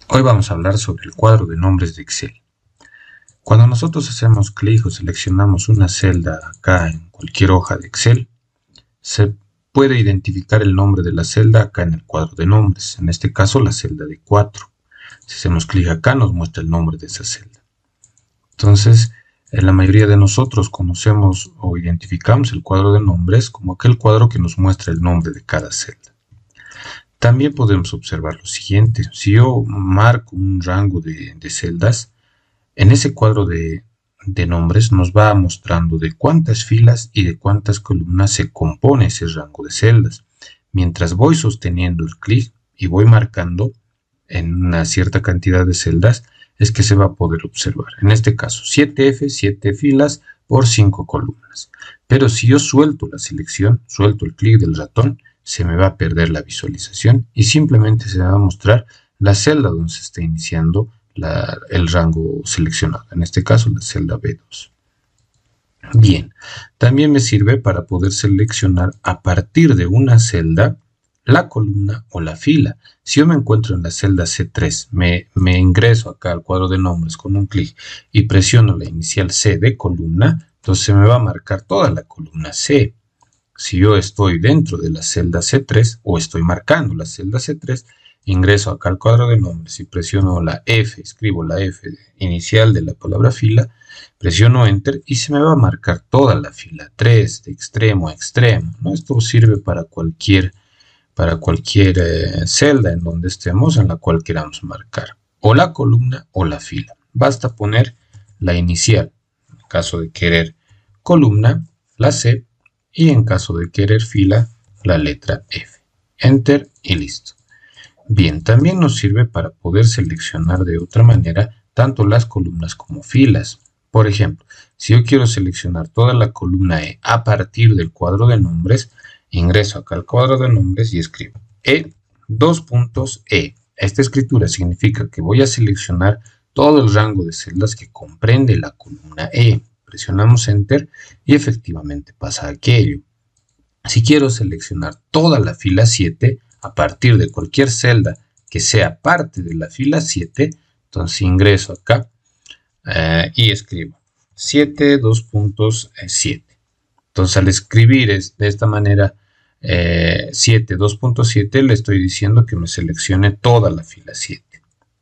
Hoy vamos a hablar sobre el cuadro de nombres de Excel. Cuando nosotros hacemos clic o seleccionamos una celda acá en cualquier hoja de Excel, se puede identificar el nombre de la celda acá en el cuadro de nombres, en este caso la celda de 4. Si hacemos clic acá nos muestra el nombre de esa celda. Entonces, la mayoría de nosotros conocemos o identificamos el cuadro de nombres como aquel cuadro que nos muestra el nombre de cada celda. También podemos observar lo siguiente: si yo marco un rango de celdas, en ese cuadro de nombres nos va mostrando de cuántas filas y de cuántas columnas se compone ese rango de celdas. Mientras voy sosteniendo el clic y voy marcando en una cierta cantidad de celdas, es que se va a poder observar. En este caso, 7F, 7 filas por 5 columnas. Pero si yo suelto la selección, suelto el clic del ratón, se me va a perder la visualización y simplemente se va a mostrar la celda donde se está iniciando el rango seleccionado, en este caso la celda B2. Bien, también me sirve para poder seleccionar a partir de una celda la columna o la fila. Si yo me encuentro en la celda C3, me ingreso acá al cuadro de nombres con un clic y presiono la inicial C de columna, entonces se me va a marcar toda la columna C. Si yo estoy dentro de la celda C3 o estoy marcando la celda C3, ingreso acá al cuadro de nombres y presiono la F, escribo la F inicial de la palabra fila, presiono Enter y se me va a marcar toda la fila 3 de extremo a extremo, ¿no? Esto sirve para cualquier celda en donde estemos, en la cual queramos marcar, o la columna o la fila. Basta poner la inicial, en caso de querer columna, la C, y en caso de querer fila, la letra F. Enter y listo. Bien, también nos sirve para poder seleccionar de otra manera tanto las columnas como filas. Por ejemplo, si yo quiero seleccionar toda la columna E a partir del cuadro de nombres, ingreso acá al cuadro de nombres y escribo E, dos puntos E. Esta escritura significa que voy a seleccionar todo el rango de celdas que comprende la columna E. Presionamos Enter y efectivamente pasa aquello. Si quiero seleccionar toda la fila 7 a partir de cualquier celda que sea parte de la fila 7, entonces ingreso acá y escribo 7, 2 puntos 7. Entonces al escribir de esta manera 7, 2.7, le estoy diciendo que me seleccione toda la fila 7.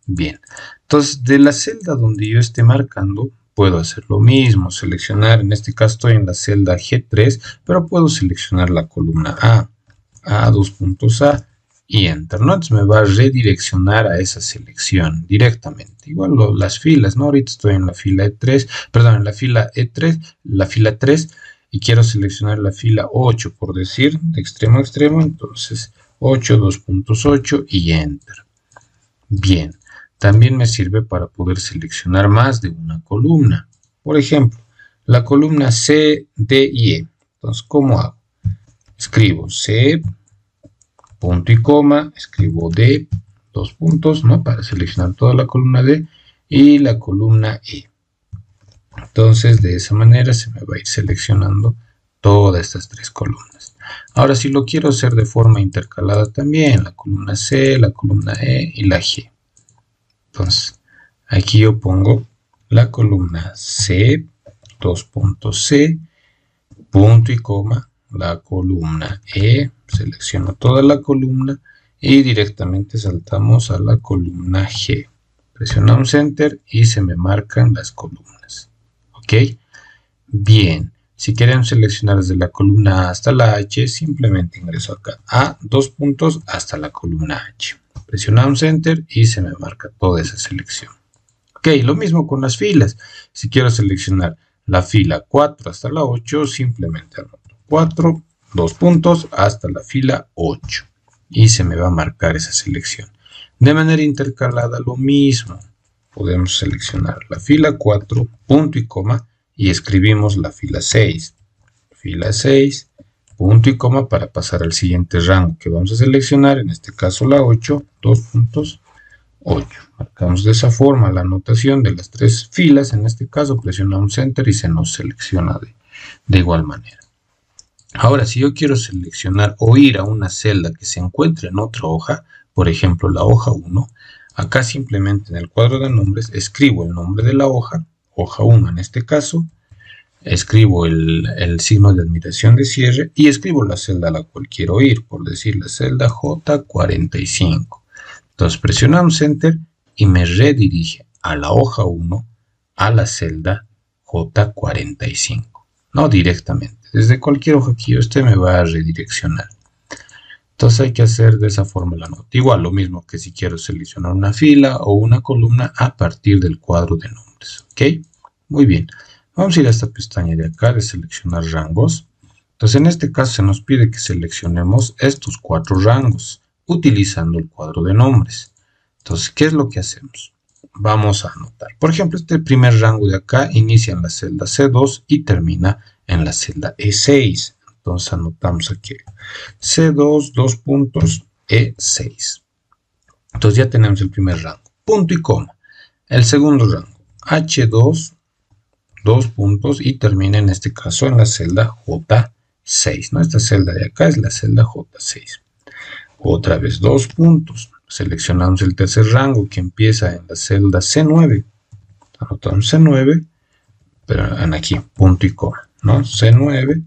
Bien, entonces de la celda donde yo esté marcando, puedo hacer lo mismo, seleccionar, en este caso estoy en la celda G3, pero puedo seleccionar la columna A, 2 puntos A, y Enter, ¿no? Entonces me va a redireccionar a esa selección directamente. Igual las filas, ¿no? Ahorita estoy en la fila E3, perdón, en la fila E3, la fila 3, y quiero seleccionar la fila 8, por decir, de extremo a extremo, entonces 8, 2.8 y Enter. Bien, también me sirve para poder seleccionar más de una columna. Por ejemplo, la columna C, D y E. Entonces, ¿cómo hago? Escribo C, punto y coma, escribo D, 2 puntos, ¿no? Para seleccionar toda la columna D y la columna E. Entonces, de esa manera se me va a ir seleccionando todas estas 3 columnas. Ahora, si lo quiero hacer de forma intercalada también, la columna C, la columna E y la G. Entonces, aquí yo pongo la columna C, 2 puntos C, punto y coma, la columna E, selecciono toda la columna y directamente saltamos a la columna G. Presionamos Enter y se me marcan las columnas. ¿Ok? Bien, si queremos seleccionar desde la columna A hasta la H, simplemente ingreso acá a 2 puntos hasta la columna H. Presionamos Enter y se me marca toda esa selección. Ok, lo mismo con las filas. Si quiero seleccionar la fila 4 hasta la 8, simplemente anoto 4, 2 puntos hasta la fila 8. Y se me va a marcar esa selección. De manera intercalada, lo mismo. Podemos seleccionar la fila 4, punto y coma, y escribimos la fila 6. Fila 6, punto y coma, para pasar al siguiente rango que vamos a seleccionar, en este caso la 8, 2 puntos, 8. Marcamos de esa forma la anotación de las 3 filas, en este caso presionamos Enter y se nos selecciona de igual manera. Ahora, si yo quiero seleccionar o ir a una celda que se encuentre en otra hoja, por ejemplo la hoja 1, Acá simplemente en el cuadro de nombres escribo el nombre de la hoja, hoja 1 en este caso, escribo el signo de admiración de cierre y escribo la celda a la cual quiero ir, por decir la celda J45. Entonces presionamos Enter y me redirige a la hoja 1, a la celda J45. No directamente, desde cualquier hoja que yo esté me va a redireccionar. Entonces hay que hacer de esa forma la nota. Igual lo mismo que si quiero seleccionar una fila o una columna a partir del cuadro de nombres. ¿Ok? Muy bien. Vamos a ir a esta pestaña de acá de seleccionar rangos. Entonces en este caso se nos pide que seleccionemos estos 4 rangos utilizando el cuadro de nombres. Entonces, ¿qué es lo que hacemos? Vamos a anotar. Por ejemplo, este primer rango de acá inicia en la celda C2 y termina en la celda E6. Entonces anotamos aquí C2, 2 puntos, E6. Entonces ya tenemos el primer rango. Punto y coma. El segundo rango, H2, 2 puntos y termina en este caso en la celda J6. ¿No? Esta celda de acá es la celda J6. Otra vez 2 puntos. Seleccionamos el tercer rango que empieza en la celda C9. Anotamos C9, pero aquí, punto y coma, ¿no? C9.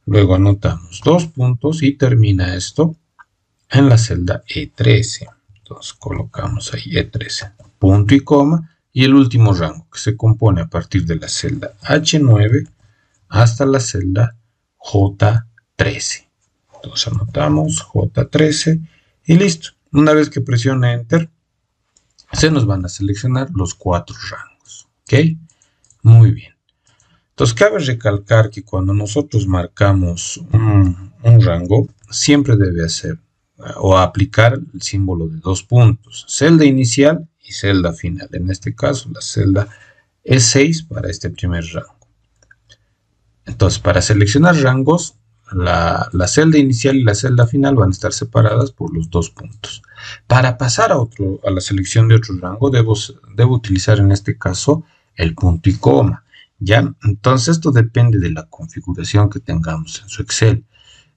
Luego anotamos 2 puntos y termina esto en la celda E13. Entonces colocamos ahí E13, punto y coma. Y el último rango que se compone a partir de la celda H9 hasta la celda J13. Entonces anotamos J13 y listo. Una vez que presione Enter, se nos van a seleccionar los 4 rangos. ¿Ok? Muy bien. Entonces cabe recalcar que cuando nosotros marcamos un rango, siempre debe hacer o aplicar el símbolo de 2 puntos. Celda inicial y celda final. En este caso, la celda E6 para este primer rango. Entonces, para seleccionar rangos, la celda inicial y la celda final van a estar separadas por los 2 puntos. Para pasar a la selección de otro rango, debo utilizar en este caso el punto y coma. ¿Ya? Entonces esto depende de la configuración que tengamos en su Excel.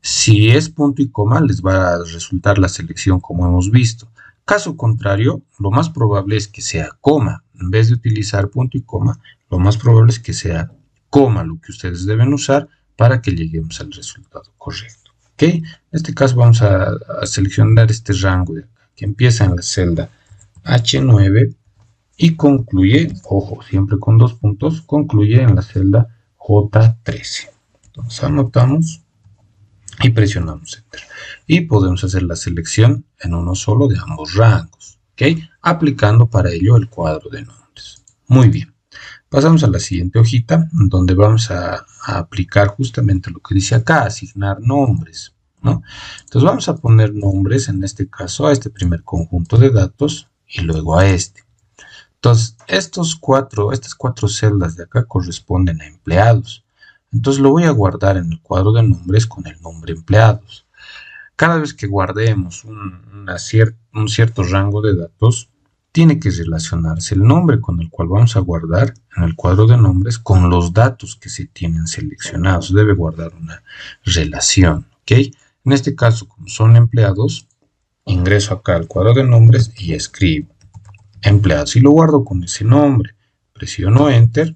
Si es punto y coma, les va a resultar la selección como hemos visto. Caso contrario, lo más probable es que sea coma. En vez de utilizar punto y coma, lo más probable es que sea coma lo que ustedes deben usar para que lleguemos al resultado correcto. ¿Ok? En este caso vamos a seleccionar este rango de acá, que empieza en la celda H9 y concluye, ojo, siempre con 2 puntos, concluye en la celda J13. Entonces anotamos y presionamos Enter. Y podemos hacer la selección en uno solo de ambos rangos, ¿ok? Aplicando para ello el cuadro de nombres. Muy bien. Pasamos a la siguiente hojita, donde vamos a aplicar justamente lo que dice acá, asignar nombres, ¿no? Entonces vamos a poner nombres, en este caso, a este primer conjunto de datos y luego a este. Entonces, estas 4 celdas de acá corresponden a empleados. Entonces lo voy a guardar en el cuadro de nombres con el nombre empleados. Cada vez que guardemos un cierto rango de datos, tiene que relacionarse el nombre con el cual vamos a guardar en el cuadro de nombres con los datos que se tienen seleccionados. Debe guardar una relación, ¿ok? En este caso, como son empleados, ingreso acá al cuadro de nombres y escribo empleados y lo guardo con ese nombre. Presiono Enter,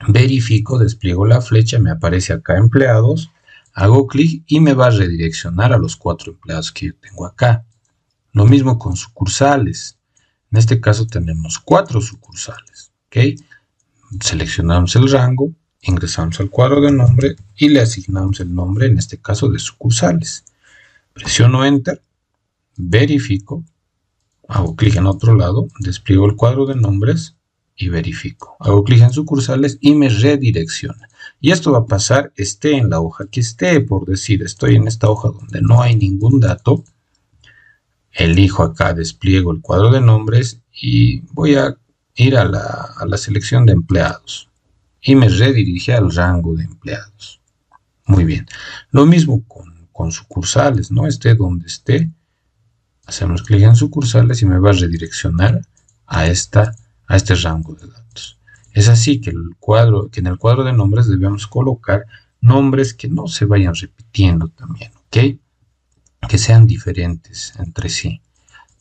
verifico, despliego la flecha, me aparece acá empleados, hago clic y me va a redireccionar a los 4 empleados que yo tengo acá. Lo mismo con sucursales. En este caso tenemos 4 sucursales. ¿Ok? Seleccionamos el rango, ingresamos al cuadro de nombre y le asignamos el nombre, en este caso de sucursales. Presiono Enter, verifico, hago clic en otro lado, despliego el cuadro de nombres y verifico. Hago clic en sucursales y me redirecciona. Y esto va a pasar esté en la hoja que esté, por decir, estoy en esta hoja donde no hay ningún dato. Elijo acá, despliego el cuadro de nombres y voy a ir a la selección de empleados. Y me redirige al rango de empleados. Muy bien. Lo mismo con sucursales, ¿no? Esté donde esté. Hacemos clic en sucursales y me va a redireccionar a este rango de datos. Es así que en el cuadro de nombres debemos colocar nombres que no se vayan repitiendo también, ¿ok? Que sean diferentes entre sí.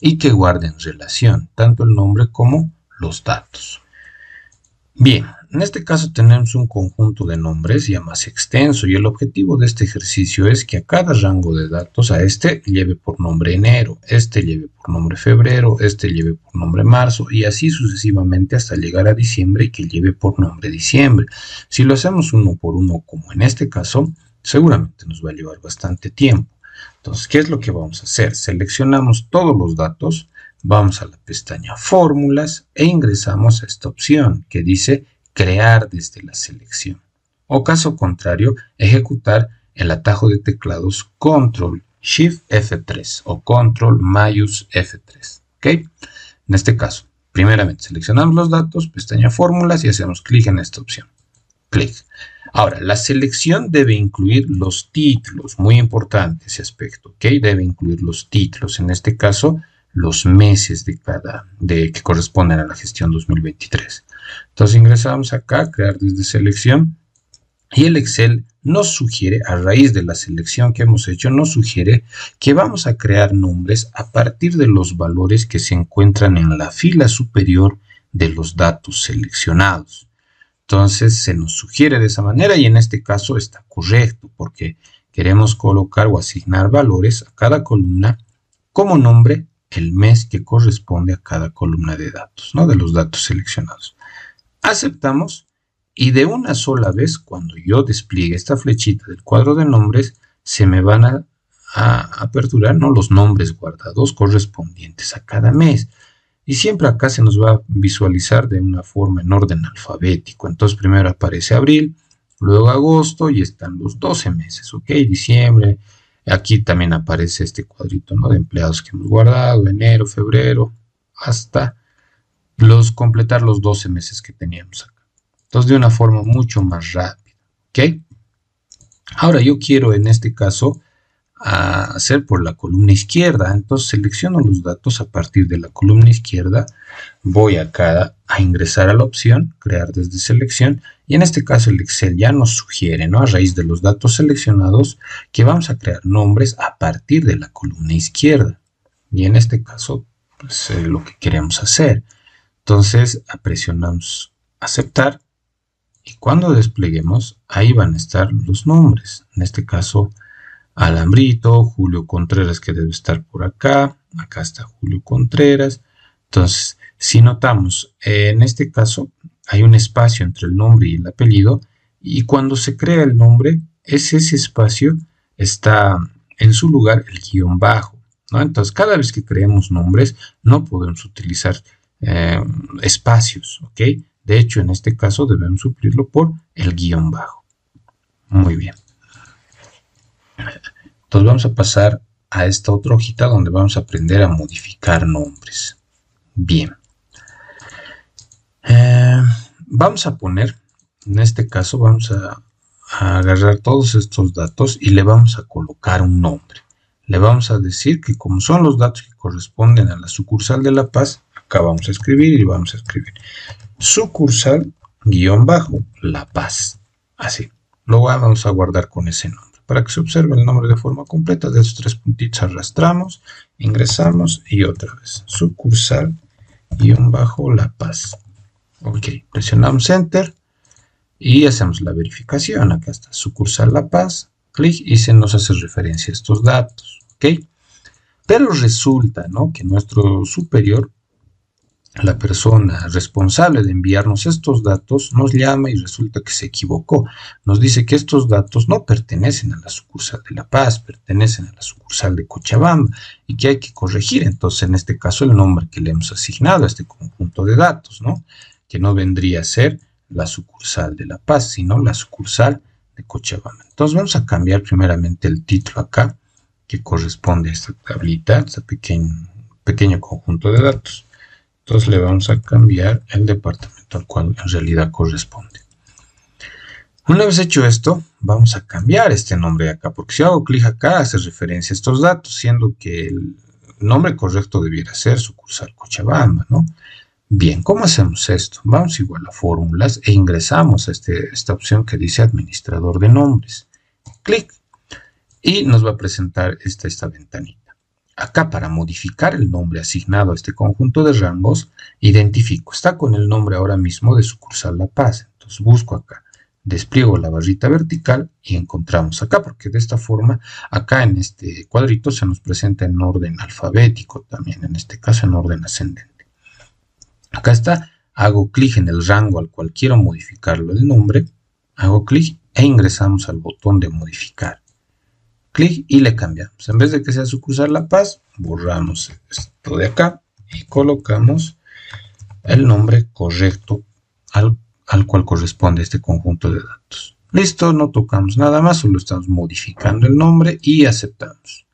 y que guarden relación, tanto el nombre como los datos. Bien, en este caso tenemos un conjunto de nombres ya más extenso y el objetivo de este ejercicio es que a cada rango de datos, a este lleve por nombre enero, este lleve por nombre febrero, este lleve por nombre marzo y así sucesivamente hasta llegar a diciembre y que lleve por nombre diciembre. Si lo hacemos uno por uno como en este caso, seguramente nos va a llevar bastante tiempo. Entonces, ¿qué es lo que vamos a hacer? Seleccionamos todos los datos. Vamos a la pestaña Fórmulas e ingresamos a esta opción que dice Crear desde la selección. O caso contrario, ejecutar el atajo de teclados Control Shift F3 o Control Mayús F3. ¿Ok? En este caso, primeramente seleccionamos los datos, pestaña Fórmulas y hacemos clic en esta opción. Clic. Ahora, la selección debe incluir los títulos. Muy importante ese aspecto. ¿Ok? Debe incluir los títulos. En este caso, los meses que corresponden a la gestión 2023. Entonces ingresamos acá, crear desde selección, y el Excel nos sugiere, a raíz de la selección que hemos hecho, nos sugiere que vamos a crear nombres a partir de los valores que se encuentran en la fila superior de los datos seleccionados. Entonces se nos sugiere de esa manera y en este caso está correcto porque queremos colocar o asignar valores a cada columna como nombre el mes que corresponde a cada columna de datos, ¿no? De los datos seleccionados. Aceptamos y de una sola vez, cuando yo despliegue esta flechita del cuadro de nombres, se me van a aperturar, ¿no? Los nombres guardados correspondientes a cada mes. Y siempre acá se nos va a visualizar de una forma en orden alfabético. Entonces primero aparece abril, luego agosto y están los 12 meses, ¿ok? Diciembre. Aquí también aparece este cuadrito, ¿no? De empleados que hemos guardado, enero, febrero, hasta completar los 12 meses que teníamos acá. Entonces, de una forma mucho más rápida, ¿ok? Ahora yo quiero, en este caso, hacer por la columna izquierda. Entonces, selecciono los datos a partir de la columna izquierda. Voy acá a ingresar a la opción, crear desde selección. Y en este caso el Excel ya nos sugiere, ¿no? A raíz de los datos seleccionados, que vamos a crear nombres a partir de la columna izquierda. Y en este caso, pues es lo que queremos hacer. Entonces, presionamos aceptar. Y cuando despleguemos, ahí van a estar los nombres. En este caso, Alambrito, Julio Contreras, que debe estar por acá. Acá está Julio Contreras. Entonces, si notamos, en este caso hay un espacio entre el nombre y el apellido, y cuando se crea el nombre, ese espacio está en su lugar el guión bajo, ¿no? Entonces, cada vez que creemos nombres, no podemos utilizar espacios, ¿ok? De hecho, en este caso debemos suplirlo por el guión bajo. Muy bien. Entonces vamos a pasar a esta otra hojita donde vamos a aprender a modificar nombres. Bien. Vamos a poner, en este caso vamos a agarrar todos estos datos y le vamos a colocar un nombre. Le vamos a decir que como son los datos que corresponden a la sucursal de La Paz, acá vamos a escribir y vamos a escribir sucursal guión bajo La Paz. Así. Lo vamos a guardar con ese nombre. Para que se observe el nombre de forma completa, de esos tres puntitos arrastramos, ingresamos y otra vez. Sucursal guión bajo La Paz. Ok, presionamos Enter y hacemos la verificación. Acá está sucursal La Paz, clic y se nos hace referencia a estos datos. Ok, pero resulta, ¿no?, que nuestro superior, la persona responsable de enviarnos estos datos, nos llama y resulta que se equivocó. Nos dice que estos datos no pertenecen a la sucursal de La Paz, pertenecen a la sucursal de Cochabamba y que hay que corregir. Entonces, en este caso, el nombre que le hemos asignado a este conjunto de datos, ¿no?, que no vendría a ser la sucursal de La Paz, sino la sucursal de Cochabamba. Entonces, vamos a cambiar primeramente el título acá, que corresponde a esta tablita, a este pequeño conjunto de datos. Entonces le vamos a cambiar el departamento al cual en realidad corresponde. Una vez hecho esto, vamos a cambiar este nombre acá, porque si hago clic acá hace referencia a estos datos, siendo que el nombre correcto debiera ser sucursal Cochabamba, ¿no? Bien, ¿cómo hacemos esto? Vamos igual a fórmulas e ingresamos a esta opción que dice administrador de nombres. Clic y nos va a presentar esta ventanita. Acá para modificar el nombre asignado a este conjunto de rangos, identifico, está con el nombre ahora mismo de sucursal La Paz. Entonces busco acá, despliego la barrita vertical y encontramos acá, porque de esta forma, acá en este cuadrito se nos presenta en orden alfabético también, en este caso en orden ascendente. Acá está, hago clic en el rango al cual quiero modificarlo el nombre, hago clic e ingresamos al botón de modificar. Clic y le cambiamos. En vez de que sea sucursal La Paz, borramos esto de acá y colocamos el nombre correcto al cual corresponde este conjunto de datos. Listo, no tocamos nada más, solo estamos modificando el nombre y aceptamos.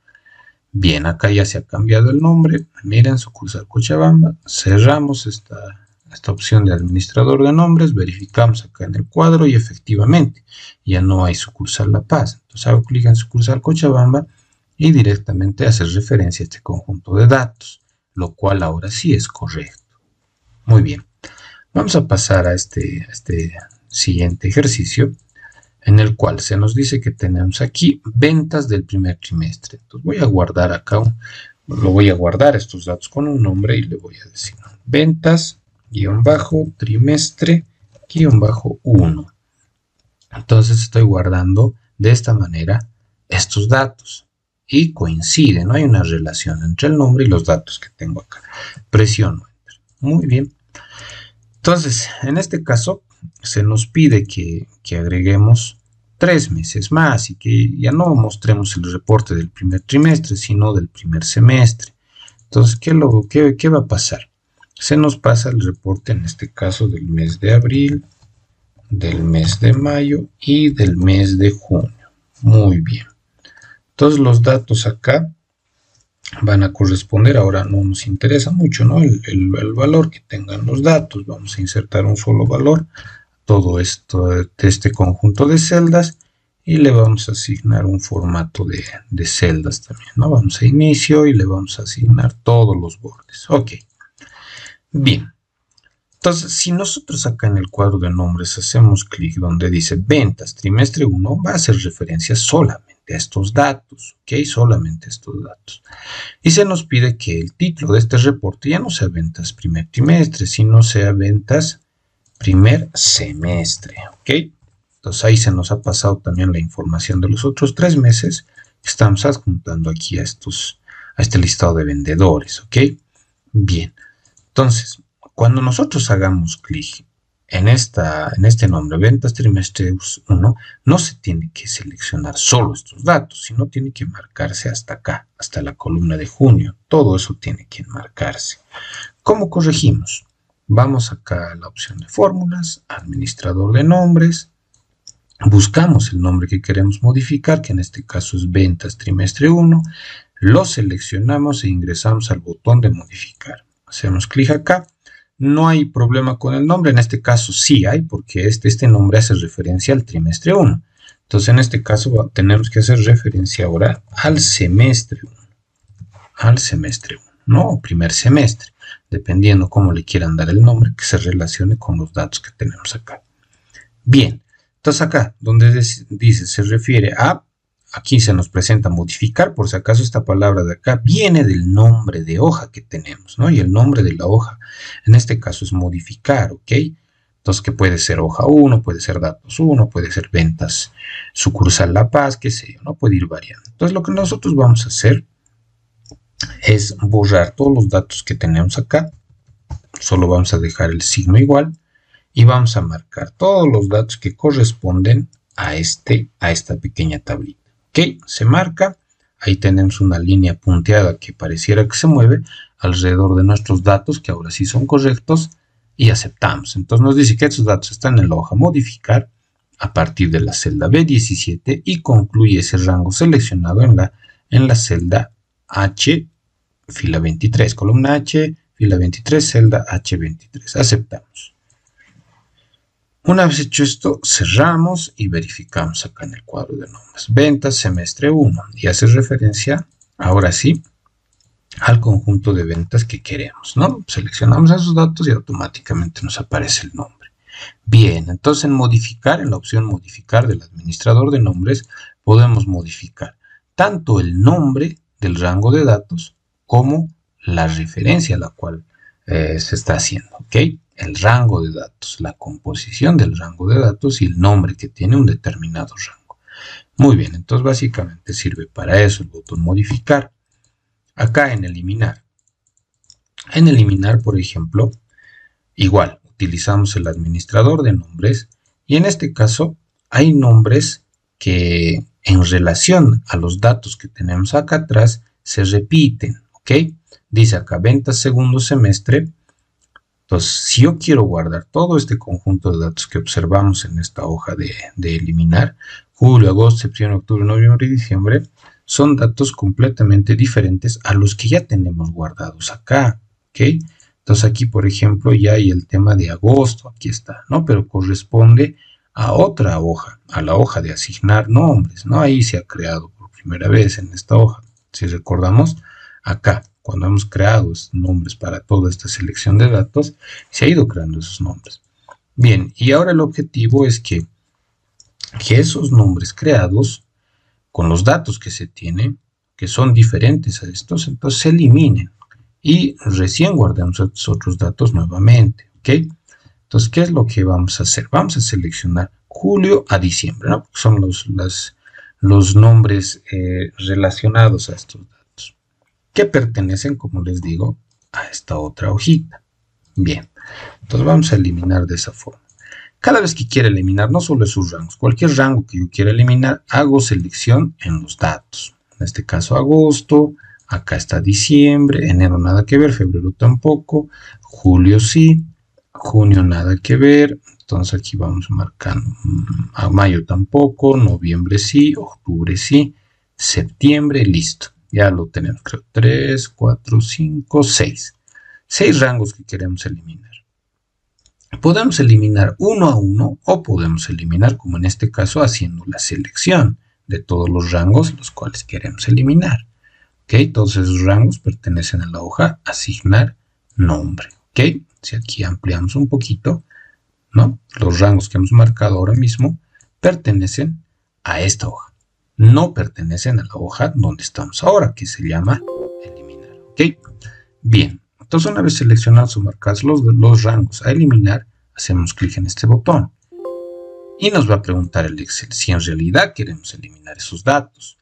Bien, acá ya se ha cambiado el nombre. Miren, sucursal Cochabamba. Cerramos esta opción de administrador de nombres, verificamos acá en el cuadro y efectivamente ya no hay sucursal La Paz. Entonces hago clic en sucursal Cochabamba y directamente hace referencia a este conjunto de datos, lo cual ahora sí es correcto. Muy bien, vamos a pasar a este siguiente ejercicio en el cual se nos dice que tenemos aquí ventas del primer trimestre. Entonces voy a guardar acá, lo voy a guardar estos datos con un nombre y le voy a decir ventas trimestre 1. Entonces estoy guardando de esta manera estos datos y coincide, no hay una relación entre el nombre y los datos que tengo acá. Presiono Enter. Muy bien. Entonces, en este caso se nos pide que agreguemos 3 meses más y que ya no mostremos el reporte del primer trimestre, sino del primer semestre. Entonces, ¿qué va a pasar? Se nos pasa el reporte en este caso del mes de abril, del mes de mayo y del mes de junio. Muy bien. Entonces los datos acá van a corresponder, ahora no nos interesa mucho, ¿no? El valor que tengan los datos. Vamos a insertar un solo valor, todo esto de este conjunto de celdas y le vamos a asignar un formato de celdas también, ¿no? Vamos a inicio y le vamos a asignar todos los bordes. Ok. Bien, entonces si nosotros acá en el cuadro de nombres hacemos clic donde dice ventas trimestre 1, va a hacer referencia solamente a estos datos, ¿ok? Solamente a estos datos. Y se nos pide que el título de este reporte ya no sea ventas primer trimestre, sino sea ventas primer semestre, ¿ok? Entonces ahí se nos ha pasado también la información de los otros 3 meses que estamos adjuntando aquí a este listado de vendedores, ¿ok? Bien. Entonces, cuando nosotros hagamos clic en este nombre, ventas trimestre 1, no se tiene que seleccionar solo estos datos, sino tiene que marcarse hasta acá, hasta la columna de junio. Todo eso tiene que marcarse. ¿Cómo corregimos? Vamos acá a la opción de fórmulas, administrador de nombres, buscamos el nombre que queremos modificar, que en este caso es ventas trimestre 1, lo seleccionamos e ingresamos al botón de modificar. Hacemos clic acá, no hay problema con el nombre, en este caso sí hay, porque este nombre hace referencia al trimestre 1. Entonces en este caso tenemos que hacer referencia ahora al semestre 1. Al semestre 1, ¿no? O primer semestre, dependiendo cómo le quieran dar el nombre, que se relacione con los datos que tenemos acá. Bien, entonces acá, donde dice, se refiere a... Aquí se nos presenta modificar, por si acaso esta palabra de acá viene del nombre de hoja que tenemos, ¿no? Y el nombre de la hoja, en este caso es modificar, ¿ok? Entonces, que puede ser hoja 1, puede ser datos 1, puede ser ventas sucursal La Paz, qué sé yo, ¿no? Puede ir variando. Entonces, lo que nosotros vamos a hacer es borrar todos los datos que tenemos acá. Solo vamos a dejar el signo igual y vamos a marcar todos los datos que corresponden a esta pequeña tablita. Ok, se marca, ahí tenemos una línea punteada que pareciera que se mueve alrededor de nuestros datos, que ahora sí son correctos, y aceptamos. Entonces nos dice que estos datos están en la hoja modificar a partir de la celda B17 y concluye ese rango seleccionado en la celda H, fila 23, columna H, fila 23, celda H23. Aceptamos. Una vez hecho esto, cerramos y verificamos acá en el cuadro de nombres. Ventas semestre 1 y hace referencia, ahora sí, al conjunto de ventas que queremos, ¿no? Seleccionamos esos datos y automáticamente nos aparece el nombre. Bien, entonces en modificar, en la opción modificar del administrador de nombres, podemos modificar tanto el nombre del rango de datos como la referencia a la cual se está haciendo, ¿ok? El rango de datos, la composición del rango de datos y el nombre que tiene un determinado rango. Muy bien, entonces básicamente sirve para eso el botón modificar. Acá en eliminar. En eliminar, por ejemplo, igual utilizamos el administrador de nombres y en este caso hay nombres que en relación a los datos que tenemos acá atrás se repiten, ¿ok? Dice acá ventas segundo semestre. Entonces, si yo quiero guardar todo este conjunto de datos que observamos en esta hoja de eliminar, julio, agosto, septiembre, octubre, noviembre y diciembre, son datos completamente diferentes a los que ya tenemos guardados acá, ¿ok? Entonces aquí, por ejemplo, ya hay el tema de agosto, aquí está, ¿no? Pero corresponde a otra hoja, a la hoja de asignar nombres, ¿no? Ahí se ha creado por primera vez en esta hoja. Si recordamos, acá, cuando hemos creado esos nombres para toda esta selección de datos, se ha ido creando esos nombres. Bien, y ahora el objetivo es que esos nombres creados, con los datos que se tienen, que son diferentes a estos, entonces se eliminen y recién guardemos estos otros datos nuevamente, ¿ok? Entonces, ¿qué es lo que vamos a hacer? Vamos a seleccionar julio a diciembre, ¿no? Porque son los nombres relacionados a estos datos, que pertenecen, como les digo, a esta otra hojita. Bien, entonces vamos a eliminar de esa forma. Cada vez que quiera eliminar, no solo esos rangos, cualquier rango que yo quiera eliminar, hago selección en los datos. En este caso, agosto, acá está diciembre, enero nada que ver, febrero tampoco, julio sí, junio nada que ver, entonces aquí vamos marcando, a mayo tampoco, noviembre sí, octubre sí, septiembre, listo. Ya lo tenemos, creo, 3, 4, 5, 6. 6 rangos que queremos eliminar. Podemos eliminar uno a uno o podemos eliminar, como en este caso, haciendo la selección de todos los rangos los cuales queremos eliminar. ¿Ok? Todos esos rangos pertenecen a la hoja asignar nombre. ¿Ok? Si aquí ampliamos un poquito, ¿no? Los rangos que hemos marcado ahora mismo pertenecen a esta hoja. No pertenecen a la hoja donde estamos ahora, que se llama eliminar. ¿Ok? Bien. Entonces, una vez seleccionados o marcados los rangos a eliminar, hacemos clic en este botón. Y nos va a preguntar el Excel si en realidad queremos eliminar esos datos.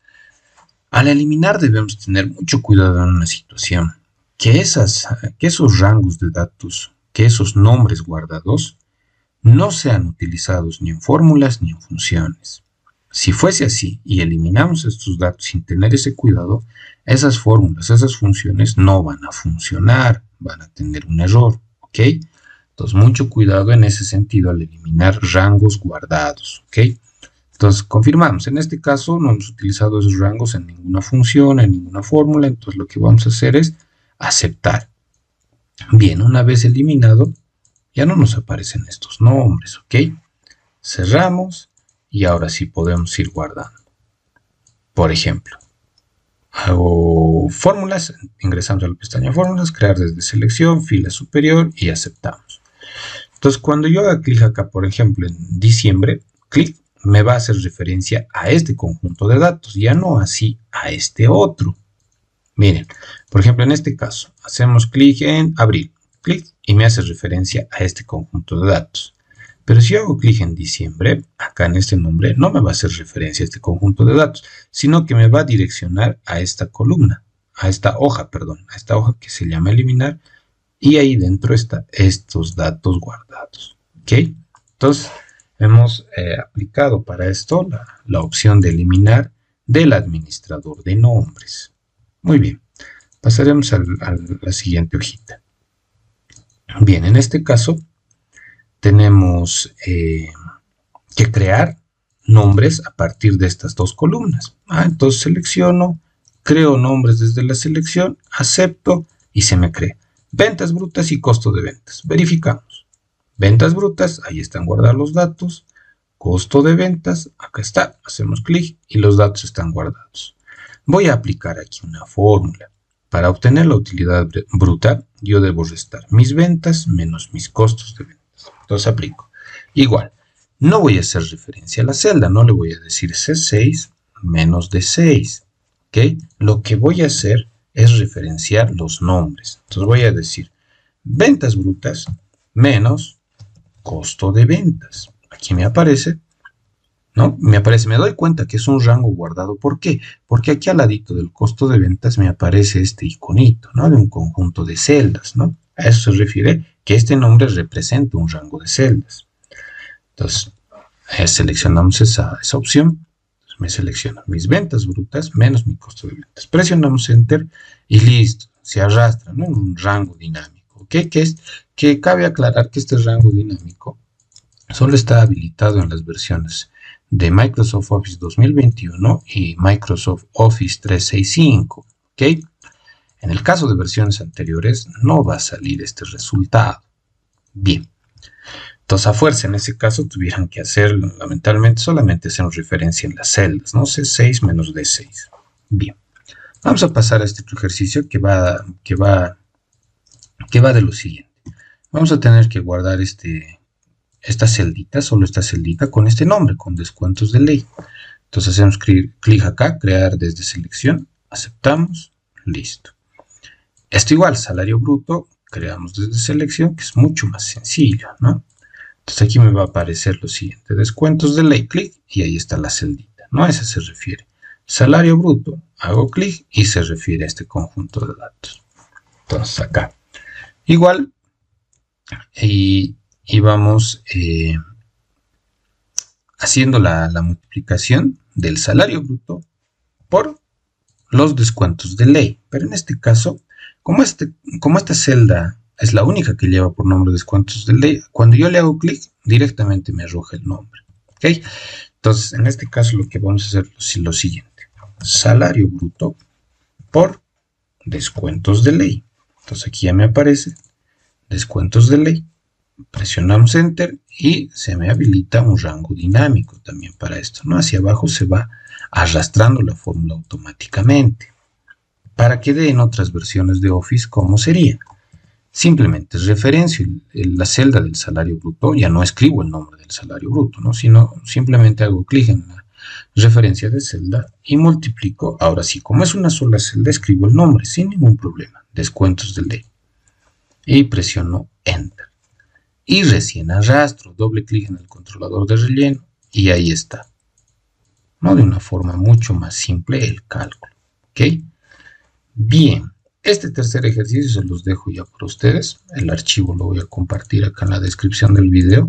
Al eliminar debemos tener mucho cuidado en una situación. Que esos rangos de datos, que esos nombres guardados, no sean utilizados ni en fórmulas ni en funciones. Si fuese así y eliminamos estos datos sin tener ese cuidado, esas fórmulas, esas funciones no van a funcionar, van a tener un error, ¿ok? Entonces, mucho cuidado en ese sentido al eliminar rangos guardados, ¿ok? Entonces, confirmamos, en este caso no hemos utilizado esos rangos en ninguna función, en ninguna fórmula, entonces lo que vamos a hacer es aceptar. Bien, una vez eliminado, ya no nos aparecen estos nombres, ¿ok? Cerramos y ahora sí podemos ir guardando. Por ejemplo, hago fórmulas, ingresamos a la pestaña fórmulas, crear desde selección, fila superior y aceptamos. Entonces, cuando yo haga clic acá, por ejemplo, en diciembre, clic, me va a hacer referencia a este conjunto de datos, ya no así a este otro. Miren, por ejemplo, en este caso, hacemos clic en abril, clic, y me hace referencia a este conjunto de datos. Pero si yo hago clic en diciembre, acá en este nombre, no me va a hacer referencia a este conjunto de datos, sino que me va a direccionar a esta columna, a esta hoja que se llama eliminar, y ahí dentro están estos datos guardados. ¿Ok? Entonces, hemos aplicado para esto la opción de eliminar del administrador de nombres. Muy bien, pasaremos a la siguiente hojita. Bien, en este caso tenemos que crear nombres a partir de estas dos columnas. Entonces selecciono, creo nombres desde la selección, acepto y se me crea ventas brutas y costo de ventas. Verificamos. Ventas brutas, ahí están guardados los datos. Costo de ventas, acá está, hacemos clic y los datos están guardados. Voy a aplicar aquí una fórmula. Para obtener la utilidad bruta, yo debo restar mis ventas menos mis costos de ventas. Entonces aplico. Igual, no voy a hacer referencia a la celda, no le voy a decir C6 menos D6. ¿ok? Lo que voy a hacer es referenciar los nombres. Entonces voy a decir ventas brutas menos costo de ventas. Aquí me aparece, ¿no? Me doy cuenta que es un rango guardado. ¿Por qué? Porque aquí al ladito del costo de ventas me aparece este iconito, ¿no? De un conjunto de celdas, ¿no? A eso se refiere que este nombre representa un rango de celdas. Entonces, seleccionamos esa opción. Entonces, me selecciono mis ventas brutas menos mi costo de ventas. Presionamos Enter y listo. Se arrastra, ¿no? En un rango dinámico. ¿Ok? Que cabe aclarar que este rango dinámico solo está habilitado en las versiones de Microsoft Office 2021 y Microsoft Office 365. ¿Ok? En el caso de versiones anteriores no va a salir este resultado. Bien. Entonces, a fuerza, en ese caso, tuvieran que hacer, lamentablemente, solamente hacemos referencia en las celdas, ¿no? C6 menos D6. Bien. Vamos a pasar a este otro ejercicio que va de lo siguiente. Vamos a tener que guardar esta celdita, solo esta celdita, con este nombre, con descuentos de ley. Entonces, hacemos clic acá, crear desde selección, aceptamos, listo. Esto igual, salario bruto, creamos desde selección, que es mucho más sencillo, ¿no? Entonces aquí me va a aparecer lo siguiente, descuentos de ley, clic, y ahí está la celdita, ¿no? A esa se refiere. Salario bruto, hago clic y se refiere a este conjunto de datos. Entonces acá, igual, y vamos haciendo la multiplicación del salario bruto por los descuentos de ley. Pero en este caso, como esta celda es la única que lleva por nombre descuentos de ley, cuando yo le hago clic, directamente me arroja el nombre. ¿Ok? Entonces, en este caso lo que vamos a hacer es lo siguiente. Salario bruto por descuentos de ley. Entonces aquí ya me aparece descuentos de ley. Presionamos Enter y se me habilita un rango dinámico también para esto, ¿no? Hacia abajo se va arrastrando la fórmula automáticamente. Para que dé en otras versiones de Office, ¿cómo sería? Simplemente referencio la celda del salario bruto, ya no escribo el nombre del salario bruto, ¿no? Sino simplemente hago clic en la referencia de celda y multiplico. Ahora sí, como es una sola celda, escribo el nombre sin ningún problema, descuentos de ley. Y presiono Enter. Y recién arrastro, doble clic en el controlador de relleno y ahí está. ¿No? De una forma mucho más simple el cálculo. ¿Ok? Bien. Este tercer ejercicio se los dejo ya por ustedes. El archivo lo voy a compartir acá en la descripción del video.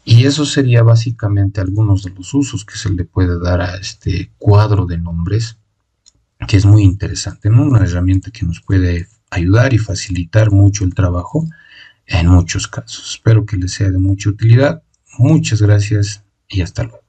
Y eso sería básicamente algunos de los usos que se le puede dar a este cuadro de nombres, que es muy interesante, ¿no? Una herramienta que nos puede ayudar y facilitar mucho el trabajo en muchos casos. Espero que les sea de mucha utilidad. Muchas gracias y hasta luego.